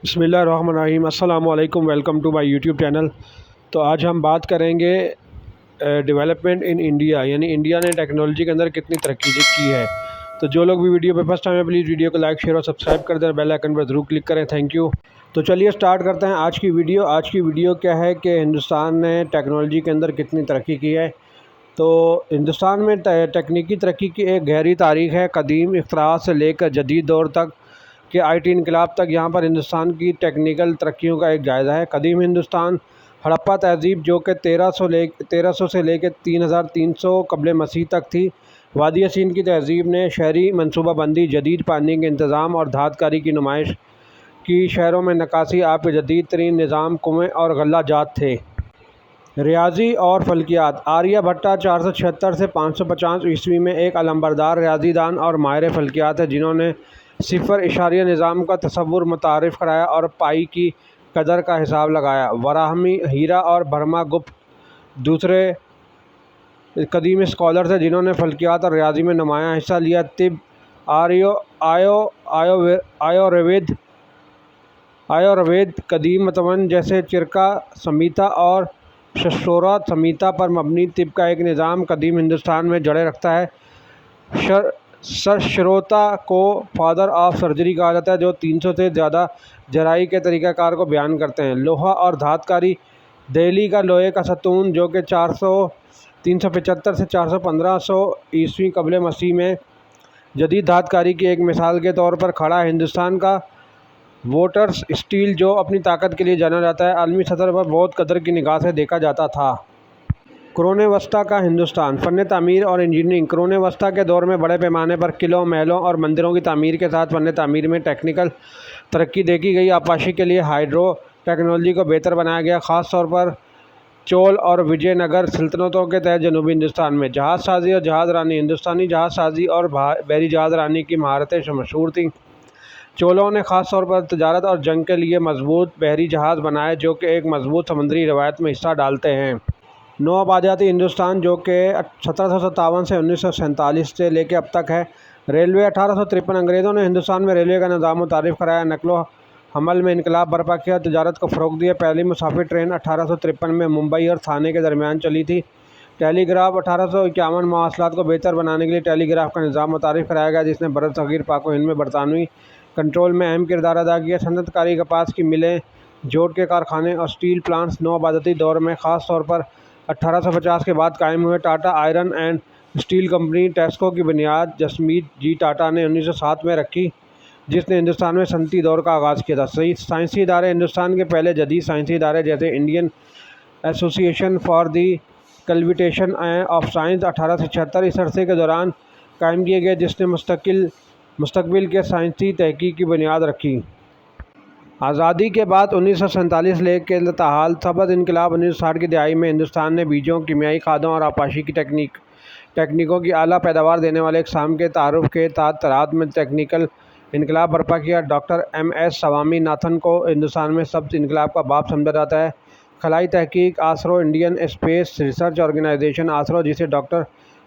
بسم اللہ الرحمن الرحیم۔ السلام علیکم، welcome to my YouTube channel. تو آج ہم بات کریں گے ڈیولپمنٹ ان انڈیا، یعنی انڈیا نے ٹیکنالوجی کے اندر کتنی ترقی کی ہے۔ تو جو لوگ بھی ویڈیو پہ فرسٹ ٹائم ہے پلیز ویڈیو کو لائک، شیئر اور سبسکرائب کر دیں، بیل آئکن پر ضرور کلک کریں، تھینک یو۔ تو چلیے سٹارٹ کرتے ہیں آج کی ویڈیو۔ آج کی ویڈیو کیا ہے کہ ہندوستان نے ٹیکنالوجی کے اندر کتنی ترقی کی ہے۔ تو ہندوستان میں تکنیکی ترقی کی ایک گہری تاریخ ہے، قدیم اختراعات سے لے کر جدید دور تک کہ آئی ٹی انقلاب تک۔ یہاں پر ہندوستان کی ٹیکنیکل ترقیوں کا ایک جائزہ ہے۔ قدیم ہندوستان، ہڑپا تہذیب جو کہ 1300 سے لے کے 3300 قبل مسیح تک تھی۔ وادی سندھ کی تہذیب نے شہری منصوبہ بندی، جدید پانی کے انتظام اور دھات کاری کی نمائش کی۔ شہروں میں نکاسی، آپ کے جدید ترین نظام کنویں اور غلہ جات تھے۔ ریاضی اور فلکیات، آریہ بھٹا 476 سے 550 عیسوی میں ایک علمبردار ریاضی دان اور ماہر فلکیات ہے جنہوں نے صفر اشاریہ نظام کا تصور متعارف کرایا اور پائی کی قدر کا حساب لگایا۔ وراہمی، ہیرا اور برہما گپت دوسرے قدیم اسکالر تھے جنہوں نے فلکیات اور ریاضی میں نمایاں حصہ لیا۔ طب، آیوروید قدیم متون جیسے چرکا سمیتا اور ششورا سمیتا پر مبنی طب کا ایک نظام قدیم ہندوستان میں جڑیں رکھتا ہے۔ سشروتا کو فادر آف سرجری کہا جاتا ہے، جو 300 سے زیادہ جراحی کے طریقہ کار کو بیان کرتے ہیں۔ لوہا اور دھات کاری، دہلی کا لوہے کا ستون جو کہ 375 سے 415 عیسوی قبل مسیح میں جدید دھات کاری کی ایک مثال کے طور پر کھڑا ہے۔ ہندوستان کا واٹرز اسٹیل جو اپنی طاقت کے لیے جانا جاتا ہے، عالمی سطح پر بہت قدر کی نگاہ سے دیکھا جاتا تھا۔ قرون وسطیٰ کا ہندوستان، فن تعمیر اور انجینئرنگ۔ قرون وسطیٰ کے دور میں بڑے پیمانے پر قلعوں، محلوں اور مندروں کی تعمیر کے ساتھ فن تعمیر میں ٹیکنیکل ترقی دیکھی گئی۔ آبپاشی کے لیے ہائیڈرو ٹیکنالوجی کو بہتر بنایا گیا، خاص طور پر چول اور وجے نگر سلطنتوں کے تحت جنوبی ہندوستان میں۔ جہاز سازی اور جہاز رانی، ہندوستانی جہاز سازی اور بحری جہاز رانی کی مہارتیں مشہور تھیں۔ چولوں نے خاص طور پر تجارت اور جنگ کے لیے مضبوط بحری جہاز بنائے جو کہ ایک مضبوط سمندری روایت میں حصہ ڈالتے ہیں۔ نو آبادیاتی ہندوستان جو کہ 1757 سے 1947 سے لے کے اب تک ہے۔ ریلوے، 1853 انگریزوں نے ہندوستان میں ریلوے کا نظام متعارف کرایا، نقل و حمل میں انقلاب برپا کیا، تجارت کو فروغ دیا۔ پہلی مسافر ٹرین 1853 میں ممبئی اور تھانے کے درمیان چلی تھی۔ ٹیلی گراف، 1851 مواصلات کو بہتر بنانے کے لیے ٹیلی گراف کا نظام متعارف کرایا گیا جس نے برصغیر پاک و ہند میں برطانوی کنٹرول میں اہم کردار ادا کیا۔ صنعت کاری، کپاس کی ملیں، جوٹ کے کارخانے اور اسٹیل پلانٹس نو آبادیاتی دور میں خاص طور پر 1850 کے بعد قائم ہوئے۔ Tata iron and steel company, TISCO کی بنیاد جسمیت جی ٹاٹا نے 1907 میں رکھی جس نے ہندوستان میں صنعتی دور کا آغاز کیا تھا۔ سائنسی ادارے، ہندوستان کے پہلے جدید سائنسی ادارے جیسے انڈین ایسوسی ایشن for the cultivation of science 1876 اس عرصے کے دوران قائم کیے گئے جس نے مستقبل کے سائنسی تحقیق کی بنیاد رکھی۔ آزادی کے بعد 1947 لے کے تاحال سبز انقلاب 1960 کی دہائی میں ہندوستان نے بیجوں، کیمیائی کھادوں اور آبپاشی کی ٹیکنیکوں کی اعلیٰ پیداوار دینے والے اقسام کے تعارف کے تحت زراعت میں ٹیکنیکل انقلاب برپا کیا۔ Doctor M S Swaminathan کو ہندوستان میں سبز انقلاب کا باپ سمجھا جاتا ہے۔ خلائی تحقیق، آسرو انڈین اسپیس ریسرچ آرگنائزیشن آسرو جسے ڈاکٹر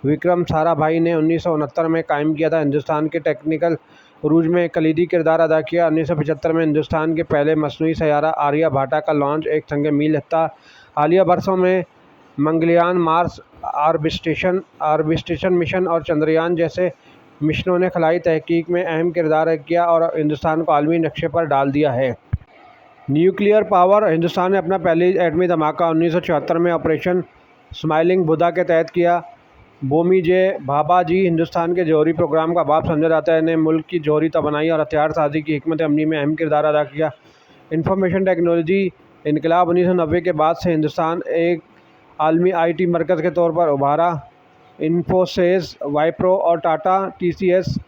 وکرم سارا بھائی نے 1969 میں قائم کیا تھا، ہندوستان کے ٹیکنیکل عروج میں کلیدی کردار ادا کیا۔ 1975 میں ہندوستان کے پہلے مصنوعی سیارہ آریہ بھاٹا کا لانچ ایک سنگ میل تھا۔ حالیہ برسوں میں منگلیان، مارس آربیٹریشن مشن اور چندریان جیسے مشنوں نے خلائی تحقیق میں اہم کردار ادا کیا اور ہندوستان کو عالمی نقشے پر ڈال دیا ہے۔ نیوکلیئر پاور، ہندوستان نے اپنا پہلی ایٹمی دھماکہ 1974 میں آپریشن اسمائلنگ بدھا کے تحت کیا۔ ہومی جے بھابھا جی ہندوستان کے جوہری پروگرام کا باپ سمجھا جاتا ہے، نے ملک کی جوہری توانائی اور ہتھیار سازی کی حکمت عملی میں اہم کردار ادا کیا۔ انفارمیشن ٹیکنالوجی انقلاب 1990 کے بعد سے ہندوستان ایک عالمی آئی ٹی مرکز کے طور پر ابھرا۔ انفوسس، وائپرو اور Tata T C S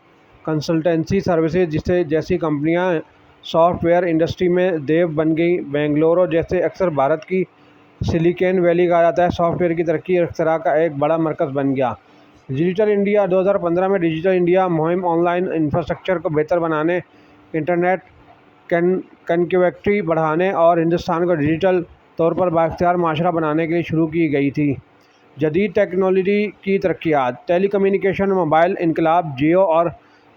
consultancy services جیسی کمپنیاں سافٹ ویئر انڈسٹری میں دیو بن گئی۔ بنگلورو جیسے اکثر بھارت کی سلیکن ویلی کہا جاتا ہے، سافٹ ویئر کی ترقی اور اختراع کا ایک بڑا مرکز بن گیا۔ ڈیجیٹل انڈیا، 2015 میں ڈیجیٹل انڈیا مہم آن لائن انفراسٹرکچر کو بہتر بنانے، انٹرنیٹ کنیکٹیویٹی بڑھانے اور ہندوستان کو ڈیجیٹل طور پر بااختیار معاشرہ بنانے کے لیے شروع کی گئی تھی۔ جدید ٹیکنالوجی کی ترقیات، ٹیلی کمیونیکیشن، موبائل انقلاب، جیو اور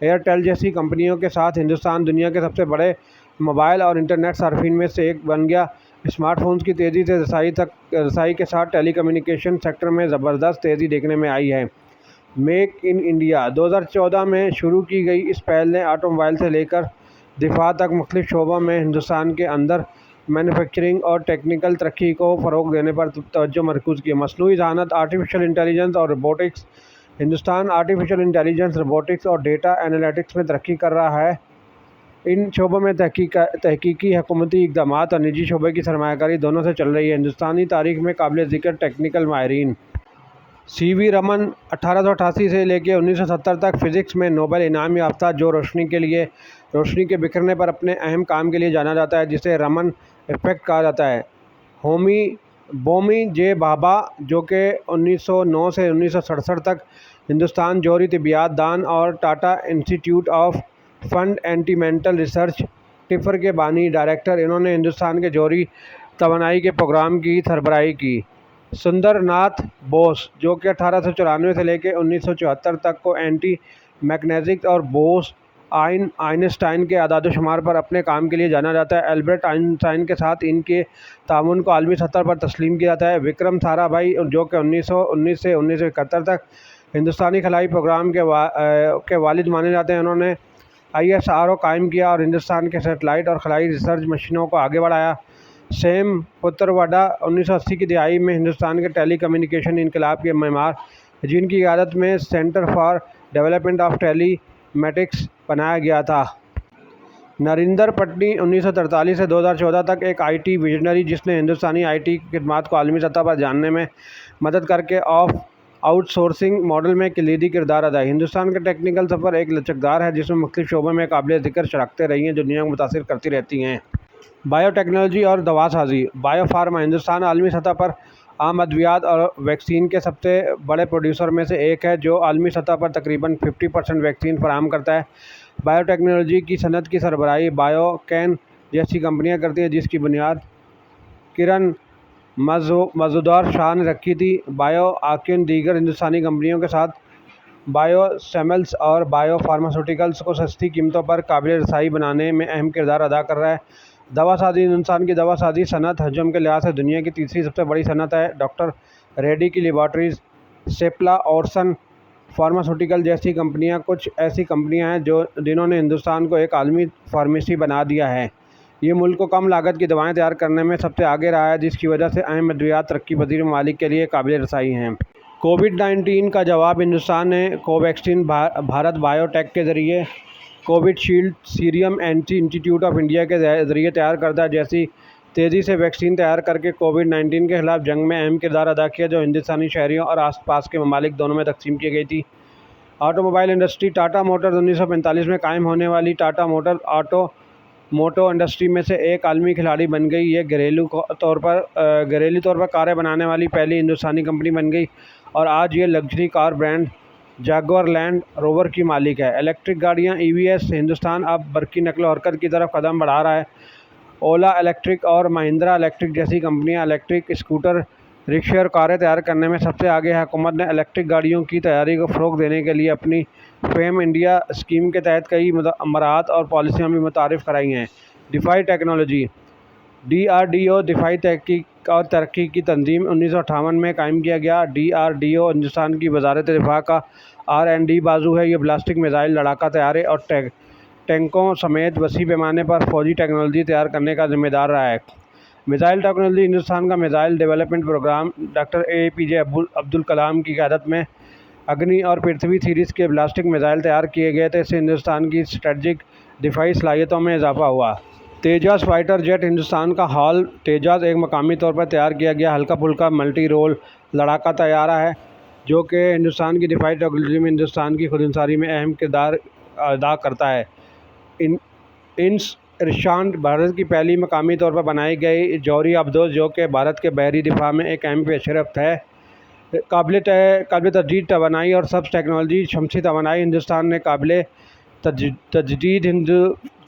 ایئرٹیل جیسی کمپنیوں کے ساتھ ہندوستان دنیا کے سب سے بڑے موبائل اور انٹرنیٹ صارفین میں سے ایک بن گیا۔ اسمارٹ فونز کی تیزی سے رسائی کے ساتھ ٹیلی کمیونیکیشن سیکٹر میں زبردست تیزی دیکھنے میں آئی ہے۔ میک ان انڈیا 2014 میں شروع کی گئی اس پہل نے آٹو موبائل سے لے کر دفاع تک مختلف شعبوں میں ہندوستان کے اندر مینوفیکچرنگ اور ٹیکنیکل ترقی کو فروغ دینے پر توجہ مرکوز کی۔ مصنوعی ذہانت، آرٹیفیشل انٹیلیجنس اور robotics. Hindustan artificial intelligence, robotics اور ڈیٹا انالیٹکس میں ترقی کر رہا ہے۔ ان شعبوں میں تحقیقی، حکومتی اقدامات اور نجی شعبے کی سرمایہ کاری دونوں سے چل رہی ہے۔ ہندوستانی تاریخ میں قابل ذکر ٹیکنیکل ماہرین سی وی رمن 1888 سے لے کے 1970 تک فزکس میں نوبل انعام یافتہ، جو روشنی کے بکھرنے پر اپنے اہم کام کے لیے جانا جاتا ہے، جسے رمن ایفیکٹ کہا جاتا ہے۔ ہومی جے بھابھا، جو کہ 1909 سے 1967 تک ہندوستان جوہری طبیعیات دان اور ٹاٹا انسٹی ٹیوٹ آف فنڈامنٹل ریسرچ ٹفر کے بانی ڈائریکٹر، انہوں نے ہندوستان کے جوہری توانائی کے پروگرام کی سربراہی کی۔ سندر ناتھ بوس، جو کہ 1894 سے لے کے 1974 تک کو اینٹی میکانزم اور بوس آئنسٹائن کے اعداد و شمار پر اپنے کام کے لیے جانا جاتا ہے۔ البرٹ آئنسٹائن کے ساتھ ان کے تعاون کو عالمی سطح پر تسلیم کیا جاتا ہے۔ وکرم سارا بھائی، جو کہ 1919 سے 1971 تک ہندوستانی خلائی پروگرام کے والد مانے جاتے ہیں، انہوں نے ISRO قائم کیا اور ہندوستان کے سیٹلائٹ اور خلائی ریسرچ مشنوں کو آگے بڑھایا۔ سیم پتروڈا 1980 کی دہائی میں ہندوستان کے ٹیلی کمیونیکیشن انقلاب کے معمار، جن کی قیادت میں سینٹر فار ڈیولپمنٹ آف ٹیلی میٹکس بنایا گیا تھا۔ نریندر پٹنی 1943 سے 2014 تک ایک IT ویژنری، جس نے ہندوستانی IT خدمات کو عالمی سطح پر جاننے میں مدد کر کے آؤٹ سورسنگ ماڈل میں کلیدی کردار ادا ہے۔ ہندوستان کا ٹیکنیکل سفر ایک لچکدار ہے، جس میں مختلف شعبوں میں قابل ذکر شراکتیں رہی ہیں جو دنیا کو متاثر کرتی رہتی ہیں۔ بائیو ٹیکنالوجی اور دوا سازی۔ Bio pharma. ہندوستان عالمی سطح پر عام ادویات اور ویکسین کے سب سے بڑے پروڈیوسر میں سے ایک ہے، جو عالمی سطح پر تقریباً 50% ویکسین فراہم کرتا ہے۔ بائیو ٹیکنالوجی کی صنعت کی سربراہی بائیو کین جیسی کمپنیاں کرتی ہیں، جس کی بنیاد کرن مزودار شاہ نے رکھی تھی۔ بائیو آکین دیگر ہندوستانی کمپنیوں کے ساتھ بائیو سیملز اور بائیو فارماسیوٹیکلز کو سستی قیمتوں پر قابل رسائی بنانے میں اہم کردار ادا کر رہا ہے۔ دوا سازی۔ ہندوستان کی دوا سازی صنعت حجم کے لحاظ سے دنیا کی تیسری سب سے بڑی صنعت ہے۔ ڈاکٹر ریڈی کی لیبارٹریز، سپلا اور سن فارماسیوٹیکل جیسی کمپنیاں کچھ ایسی کمپنیاں ہیں جنہوں نے ہندوستان کو ایک عالمی فارمیسی بنا دیا ہے۔ یہ ملک کو کم لاگت کی دوائیں تیار کرنے میں سب سے آگے رہا ہے، جس کی وجہ سے اہم ادویات ترقی پذیر ممالک کے لیے قابل رسائی ہیں۔ کووڈ-19 کا جواب۔ ہندوستان نے کوویکسین بھارت بائیو ٹیک کے ذریعے، کووڈ شیلڈ سیرم انسٹی ٹیوٹ آف انڈیا کے ذریعے تیار کردہ جیسی تیزی سے ویکسین تیار کر کے کووڈ-19 کے خلاف جنگ میں اہم کردار ادا کیا، جو ہندوستانی شہریوں اور آس پاس کے ممالک دونوں میں تقسیم کی گئی تھی۔ Auto mobile industry. Tata Motors 1945 میں قائم ہونے والی ٹاٹا موٹرز موٹو انڈسٹری میں سے ایک عالمی کھلاڑی بن گئی۔ یہ گھریلو طور پر کاریں بنانے والی پہلی ہندوستانی کمپنی بن گئی اور آج یہ لگژری کار برانڈ جاگور لینڈ روور کی مالک ہے۔ الیکٹرک گاڑیاں EVs۔ ہندوستان اب برقی نقل و حرکت کی طرف قدم بڑھا رہا ہے۔ اولا الیکٹرک اور مہندرا الیکٹرک جیسی کمپنیاں الیکٹرک اسکوٹر، رکشے اور کاریں تیار کرنے میں سب سے آگے ہیں۔ حکومت نے الیکٹرک گاڑیوں کی تیاری کو فروغ دینے کے لیے اپنی فیم انڈیا اسکیم کے تحت کئی مراعات اور پالیسیاں بھی متعارف کرائی ہیں۔ دفاعی ٹیکنالوجی۔ DRDO دفاعی تحقیق اور ترقی کی تنظیم 1958 میں قائم کیا گیا۔ DRDO ہندوستان کی وزارت دفاع کا R&D بازو ہے۔ یہ بالسٹک میزائل، لڑاکا طیارے اور ٹینکوں سمیت وسیع پیمانے پر فوجی ٹیکنالوجی تیار کرنے کا ذمہ دار رہا ہے۔ Missile technology. ہندوستان کا missile development program doctor APJ Abdul Kalam کی قیادت میں اگنی اور پرتھوی سیریز کے بالسٹک میزائل تیار کیے گئے تھے۔ اس سے ہندوستان کی اسٹریٹجک دفاعی صلاحیتوں میں اضافہ ہوا۔ Tejas fighter jet. ہندوستان کا HAL تیجاس ایک مقامی طور پر تیار کیا گیا ہلکا پھلکا ملٹی رول لڑاکا طیارہ ہے، جو کہ ہندوستان کی دفاعی ٹیکنالوجی میں ہندوستان کی خود انحصاری میں اہم کردار ادا کرتا ہے۔ انسرشانٹ بھارت کی پہلی مقامی طور پر بنائی گئی جوہری آبدوز، جو کہ بھارت کے بحری دفاع میں ایک اہم پیش رفت ہے۔ قابل تجدید توانائی اور سبز ٹیکنالوجی۔ شمسی توانائی۔ ہندوستان نے قابل تجدید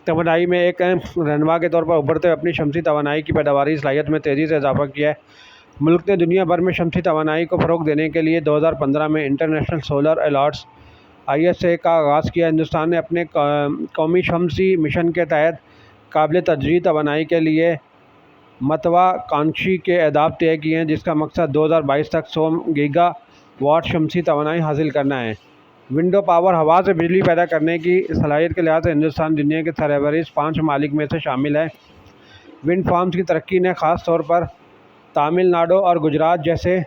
توانائی میں ایک اہم رہنما کے طور پر ابھرتے ہوئے اپنی شمسی توانائی کی پیداواری صلاحیت میں تیزی سے اضافہ کیا ہے۔ ملک نے دنیا بھر میں شمسی توانائی کو فروغ دینے کے لیے 2015 میں انٹرنیشنل سولر الائنس ISA کا آغاز کیا۔ ہندوستان نے اپنے قومی شمسی مشن کے تحت قابل تجدید توانائی کے لیے متوا کانشی کے اہداف طے کیے ہیں، جس کا مقصد 2022 تک 100 گیگا واٹ شمسی توانائی حاصل کرنا ہے۔ ونڈو پاور ہوا سے بجلی پیدا کرنے کی صلاحیت کے لحاظ سے ہندوستان دنیا کے سرفہرست 5 ممالک میں سے شامل ہے۔ ونڈ فارمز کی ترقی نے خاص طور پر تامل ناڈو اور گجرات جیسے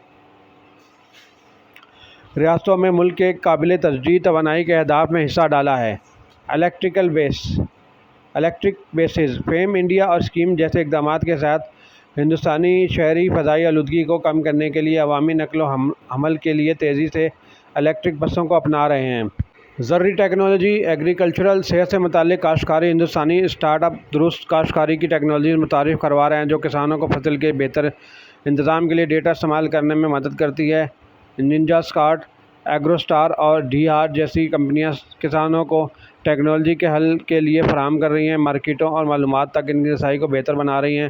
ریاستوں میں ملک کے قابل تجدید توانائی کے اہداف میں حصہ ڈالا ہے۔ الیکٹرک بیسز فیم انڈیا اور اسکیم جیسے اقدامات کے ساتھ ہندوستانی شہری فضائی آلودگی کو کم کرنے کے لیے عوامی نقل و حمل کے لیے تیزی سے الیکٹرک بسوں کو اپنا رہے ہیں۔ زرعی ٹیکنالوجی، ایگریکلچرل صحت سے متعلق کاشتکاری ہندوستانی اسٹارٹ اپ درست کاشتکاری کی ٹیکنالوجی متعارف کروا رہے ہیں جو کسانوں کو فصل کے بہتر انتظام کے لیے ڈیٹا استعمال کرنے میں مدد کرتی ہے۔ ننجا اسکاٹ، ایگرو اسٹار اور ڈی ہارٹ جیسی کمپنیاں کسانوں کو ٹیکنالوجی کے حل کے لیے فراہم کر رہی ہیں، مارکیٹوں اور معلومات تک ان کی رسائی کو بہتر بنا رہی ہیں۔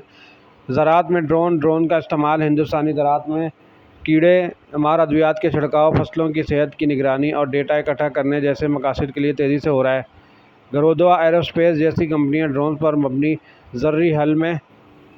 زراعت میں ڈرون کا استعمال ہندوستانی زراعت میں کیڑے مار ادویات کے چھڑکاؤ، فصلوں کی صحت کی نگرانی اور ڈیٹا اکٹھا کرنے جیسے مقاصد کے لیے تیزی سے ہو رہا ہے۔ گرودوا ایرو اسپیس جیسی کمپنیاں ڈرون پر مبنی زرعی حل میں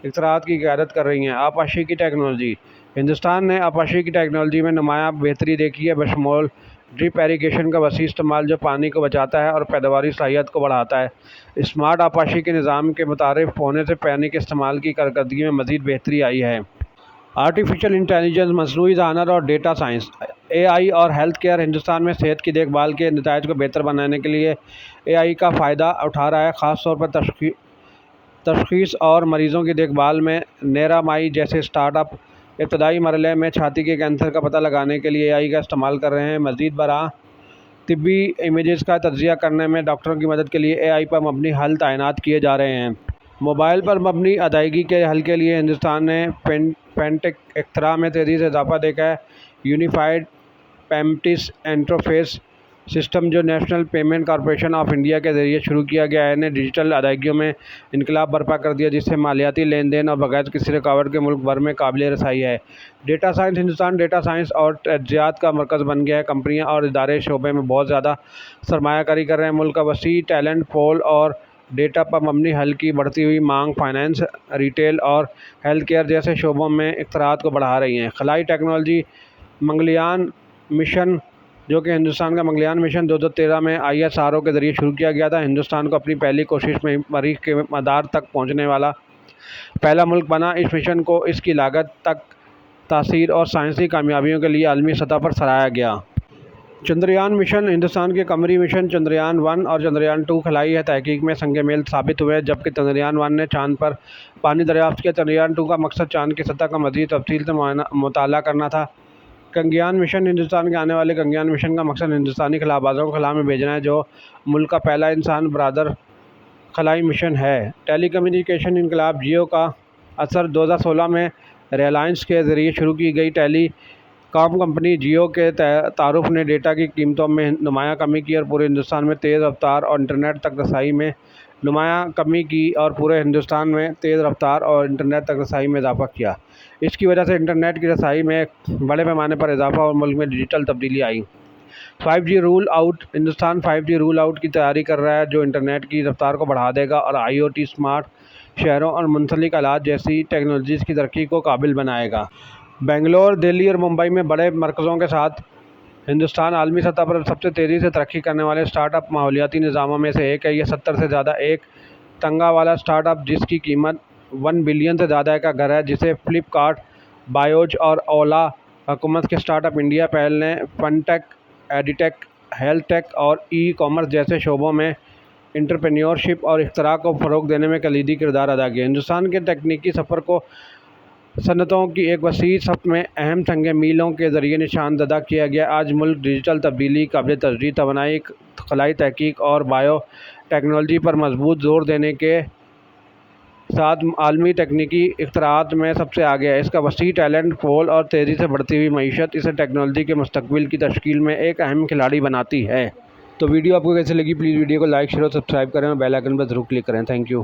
اختراعات کی قیادت کر رہی ہیں۔ آبپاشی کی ٹیکنالوجی ہندوستان نے آبپاشی کی ٹیکنالوجی میں نمایاں بہتری دیکھی ہے، بشمول ڈرپ ایریگیشن کا وسیع استعمال جو پانی کو بچاتا ہے اور پیداواری صلاحیت کو بڑھاتا ہے۔ اسمارٹ آبپاشی کے نظام کے متعارف ہونے سے پانی کے استعمال کی کارکردگی میں مزید بہتری آئی ہے۔ آرٹیفیشل انٹیلیجنس، مصنوعی ذہانت اور ڈیٹا سائنس اے آئی اور ہیلتھ کیئر ہندوستان میں صحت کی دیکھ بھال کے نتائج کو بہتر بنانے کے لیے اے آئی کا فائدہ اٹھا رہا ہے، خاص طور پر تشخیص اور مریضوں کی دیکھ بھال میں۔ نیرا مائی جیسے اسٹارٹ اپ ابتدائی مرحلے میں چھاتی کے کینسر کا پتہ لگانے کے لیے اے آئی کا استعمال کر رہے ہیں۔ مزید برآں طبی امیجز کا تجزیہ کرنے میں ڈاکٹروں کی مدد کے لیے اے آئی پر مبنی حل تعینات کیے جا رہے ہیں۔ موبائل پر مبنی ادائیگی کے حل کے لیے ہندوستان نے فنٹیک اختراع میں تیزی سے اضافہ دیکھا ہے۔ یونیفائڈ پیمنٹس انٹرفیس سسٹم جو national payment corporation of India کے ذریعے شروع کیا گیا ہے نے ڈیجیٹل ادائیگیوں میں انقلاب برپا کر دیا، جس سے مالیاتی لین دین اور بغیر کسی رکاوٹ کے ملک بھر میں قابل رسائی ہے۔ Data science Hindustan data science اور تجزیات کا مرکز بن گیا ہے۔ کمپنیاں اور ادارے شعبے میں بہت زیادہ سرمایہ کاری کر رہے ہیں۔ ملک کا وسیع ٹیلنٹ پول اور ڈیٹا پر مبنی حل کی بڑھتی ہوئی مانگ فائنانس، ریٹیل اور ہیلتھ کیئر جیسے شعبوں میں اختراعات کو بڑھا رہی ہے۔ خلائی ٹیکنالوجی منگلیان مشن جو کہ ہندوستان کا منگلیان مشن 2013 میں ISRO کے ذریعے شروع کیا گیا تھا، ہندوستان کو اپنی پہلی کوشش میں مریخ کے مدار تک پہنچنے والا پہلا ملک بنا۔ اس مشن کو اس کی لاگت، تک تاثیر اور سائنسی کامیابیوں کے لیے عالمی سطح پر سراہا گیا۔ چندریان مشن ہندوستان کے قمری مشن چندریان 1 اور چندریان 2 خلائی تحقیق میں سنگ میل ثابت ہوئے، جبکہ چندریان 1 نے چاند پر پانی دریافت کیا۔ چندریان 2 کا مقصد چاند کی سطح کا مزید تفصیل سے مطالعہ کرنا تھا۔ گگنیان مشن ہندوستان کے آنے والے گگنیان مشن کا مقصد ہندوستانی خلا بازوں کو خلا میں بھیجنا ہے، جو ملک کا پہلا انسان بردار خلائی مشن ہے۔ ٹیلی کمیونیکیشن انقلاب جیو کا اثر 2016 میں ریلائنس کے ذریعے شروع کی گئی ٹیلی کام کمپنی جیو کے تعارف نے ڈیٹا کی قیمتوں میں نمایاں کمی کی اور پورے ہندوستان میں تیز رفتار اور انٹرنیٹ تک رسائی میں نمایاں کمی کی اور پورے ہندوستان میں تیز رفتار اور انٹرنیٹ تک رسائی میں اضافہ کیا۔ اس کی وجہ سے انٹرنیٹ کی رسائی میں بڑے پیمانے پر اضافہ اور ملک میں ڈیجیٹل تبدیلی آئی۔ 5G roll out Hindustan 5G roll out کی تیاری کر رہا ہے، جو انٹرنیٹ کی رفتار کو بڑھا دے گا اور IoT، اسمارٹ شہروں اور منسلک آلات جیسی ٹیکنالوجیز کی ترقی کو قابل بنائے گا۔ بنگلور، دہلی اور ممبئی میں بڑے مرکزوں کے ساتھ ہندوستان عالمی سطح پر سب سے تیزی سے ترقی کرنے والے اسٹارٹ اپ ماحولیاتی نظاموں میں سے ایک ہے۔ یہ 70 سے زیادہ ایک تنگا والا اسٹارٹ اپ جس کی قیمت 1 بلین سے زیادہ کا گھر ہے، جسے فلپ کارٹ، بایوج اور اولا حکومت کے اسٹارٹ اپ انڈیا پہل نے فن ٹیک، ایڈیٹیک، ہیلتھ ٹیک اور ای کامرس جیسے شعبوں میں انٹرپرینیورشپ اور اختراع کو فروغ دینے میں کلیدی کردار ادا کیا۔ ہندوستان کے تکنیکی سفر کو صنعتوں کی ایک وسیع صف میں اہم سنگ میلوں کے ذریعے نشان زدہ کیا گیا۔ آج ملک ڈیجیٹل تبدیلی، قابل تجدید توانائی، خلائی تحقیق اور بایو ٹیکنالوجی پر مضبوط زور دینے کے ساتھ عالمی تکنیکی اختراعات میں سب سے آگے ہے۔ اس کا وسیع ٹیلنٹ پول اور تیزی سے بڑھتی ہوئی معیشت اسے ٹیکنالوجی کے مستقبل کی تشکیل میں ایک اہم کھلاڑی بناتی ہے۔ تو ویڈیو آپ کو کیسے لگی؟ پلیز ویڈیو کو لائک، شیئر اور سبسکرائب کریں اور بیل آئیکن پر ضرور کلک کریں۔ Thank you.